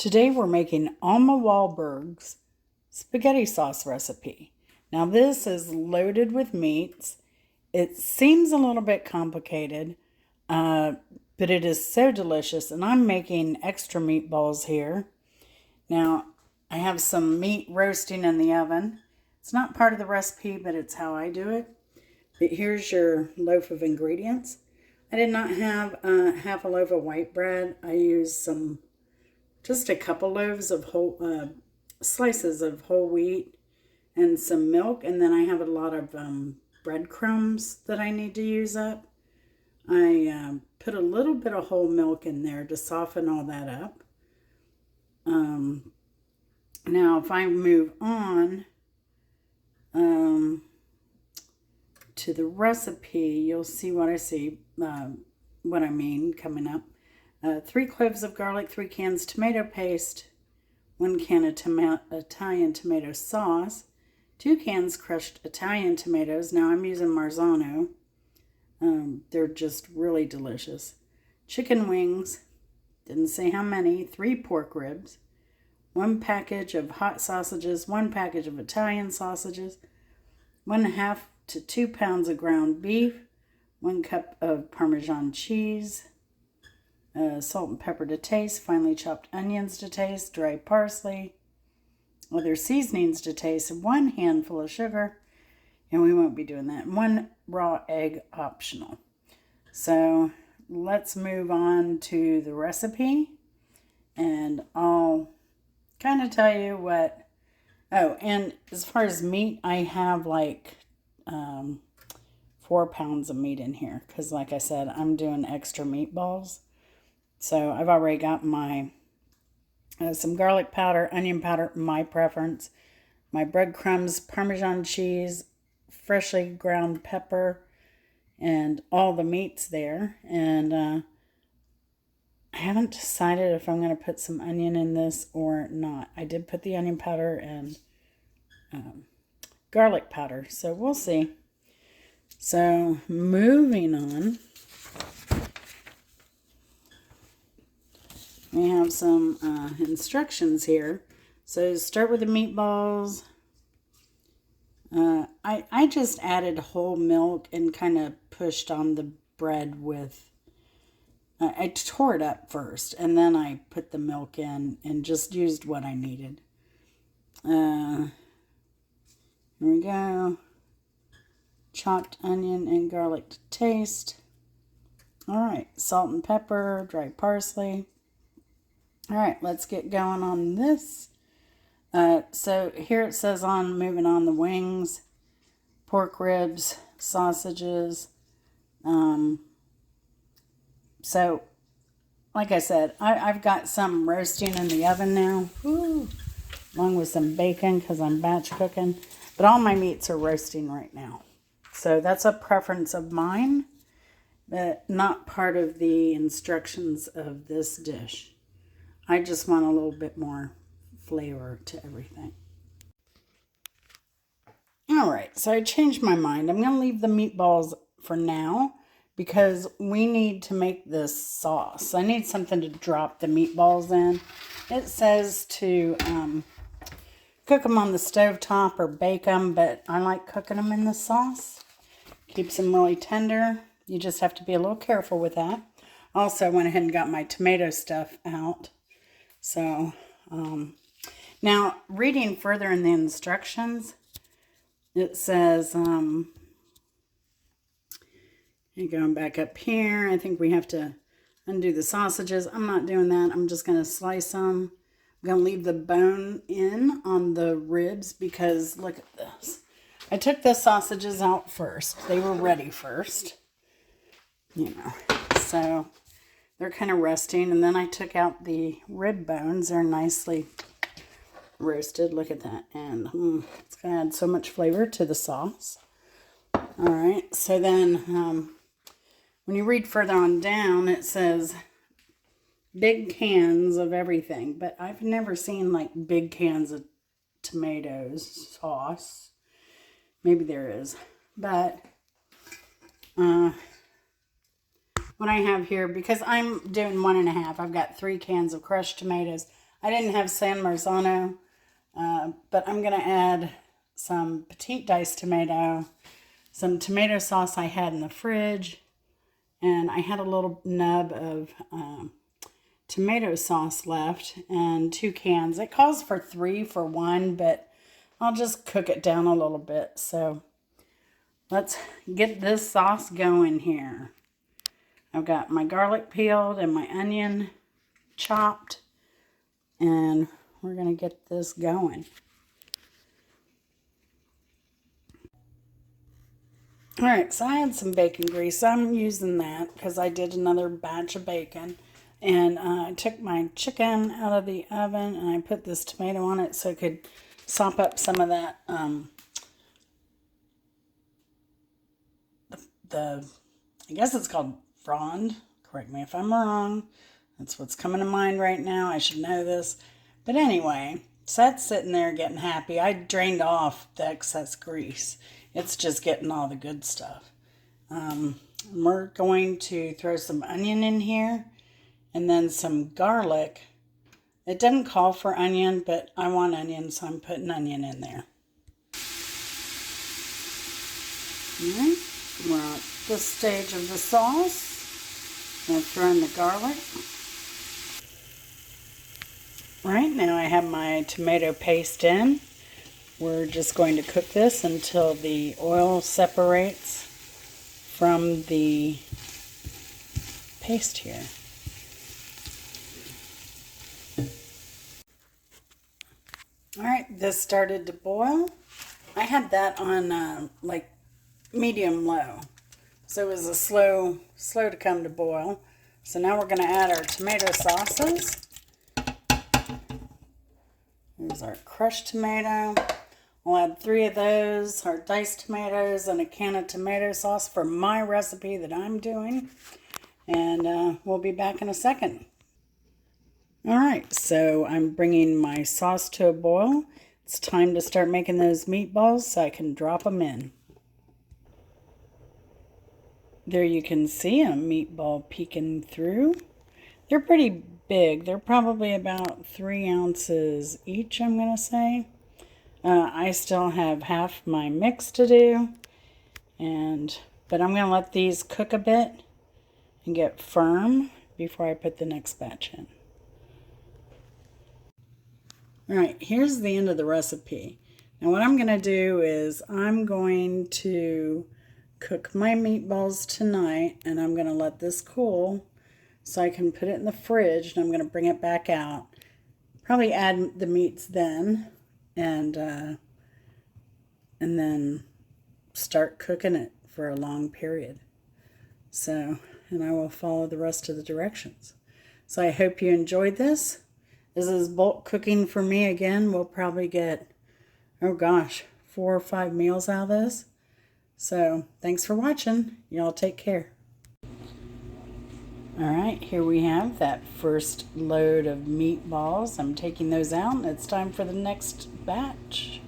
Today we're making Alma Whalberg's spaghetti sauce recipe. Now this is loaded with meats. It seems a little bit complicated, but it is so delicious. And I'm making extra meatballs here. Now I have some meat roasting in the oven. It's not part of the recipe, but it's how I do it. But here's your loaf of ingredients. I did not have half a loaf of white bread. I used just a couple loaves of slices of whole wheat and some milk. And then I have a lot of breadcrumbs that I need to use up. I put a little bit of whole milk in there to soften all that up. Now if I move on to the recipe, you'll see what I mean coming up. 3 cloves of garlic, 3 cans tomato paste, 1 can of Italian tomato sauce, 2 cans crushed Italian tomatoes. Now I'm using Marzano. They're just really delicious. Chicken wings, didn't say how many, 3 pork ribs, 1 package of hot sausages, 1 package of Italian sausages, 1/2 to 2 pounds of ground beef, 1 cup of Parmesan cheese, salt and pepper to taste, finely chopped onions to taste, dry parsley, other seasonings to taste, and 1 handful of sugar, and we won't be doing that, 1 raw egg optional. So let's move on to the recipe, and I'll kind of tell you what. Oh, and as far as meat, I have like 4 pounds of meat in here because, like I said, I'm doing extra meatballs. So I've already got my some garlic powder, onion powder, my preference, my breadcrumbs, Parmesan cheese, freshly ground pepper, and all the meats there. And I haven't decided if I'm going to put some onion in this or not. I did put the onion powder and garlic powder, so we'll see. So moving on, we have some instructions here. So start with the meatballs. I just added whole milk and kind of pushed on the bread with, I tore it up first and then I put the milk in and just used what I needed. Here we go. Chopped onion and garlic to taste. All right, salt and pepper, dry parsley. All right, let's get going on this. So here it says moving on the wings, pork ribs, sausages. So like I said, I've got some roasting in the oven now. Woo, along with some bacon because I'm batch cooking. But all my meats are roasting right now. So that's a preference of mine, but not part of the instructions of this dish. I just want a little bit more flavor to everything. All right, so I changed my mind. I'm going to leave the meatballs for now because we need to make this sauce. I need something to drop the meatballs in. It says to cook them on the stovetop or bake them, but I like cooking them in the sauce. Keeps them really tender. You just have to be a little careful with that. Also, I went ahead and got my tomato stuff out. So, now reading further in the instructions, it says, going back up here, I think we have to undo the sausages. I'm not doing that. I'm just going to slice them. I'm going to leave the bone in on the ribs because look at this. I took the sausages out first. They were ready first, so they're kind of resting. And then I took out the rib bones. They're nicely roasted. Look at that. And it's going to add so much flavor to the sauce. All right. So then when you read further on down, it says big cans of everything. But I've never seen like big cans of tomatoes sauce. Maybe there is. But what I have here, because I'm doing 1 1/2, I've got 3 cans of crushed tomatoes. I didn't have San Marzano, but I'm going to add some petite diced tomato, some tomato sauce I had in the fridge, and I had a little nub of tomato sauce left and 2 cans. It calls for 3 for 1, but I'll just cook it down a little bit. So let's get this sauce going here. I've got my garlic peeled and my onion chopped, and we're going to get this going. All right, so I had some bacon grease. I'm using that because I did another batch of bacon. And I took my chicken out of the oven and I put this tomato on it so it could sop up some of that, I guess it's called frond. Correct me if I'm wrong. That's what's coming to mind right now. I should know this. But anyway, so that's sitting there getting happy. I drained off the excess grease. It's just getting all the good stuff. We're going to throw some onion in here. And then some garlic. It doesn't call for onion, but I want onion, so I'm putting onion in there. Alright, we're at this stage of the sauce. I'm going to throw in the garlic. Right, now I have my tomato paste in. We're just going to cook this until the oil separates from the paste here. Alright, this started to boil. I had that on like medium low. So it was a slow to come to boil. So now we're going to add our tomato sauces. Here's our crushed tomato. I'll add 3 of those, our diced tomatoes, and a can of tomato sauce for my recipe that I'm doing. And we'll be back in a second. Alright, so I'm bringing my sauce to a boil. It's time to start making those meatballs so I can drop them in. There you can see a meatball peeking through. They're pretty big. They're probably about 3 ounces each, I'm going to say. I still have half my mix to do, but I'm going to let these cook a bit and get firm before I put the next batch in. Alright, here's the end of the recipe. Now what I'm going to do is I'm going to cook my meatballs tonight, and I'm going to let this cool so I can put it in the fridge, and I'm going to bring it back out. Probably add the meats then, and then start cooking it for a long period. So, and I will follow the rest of the directions. So I hope you enjoyed this. This is bulk cooking for me again. We'll probably get, oh gosh, 4 or 5 meals out of this. So thanks for watching. Y'all take care. Alright, here we have that first load of meatballs. I'm taking those out and it's time for the next batch.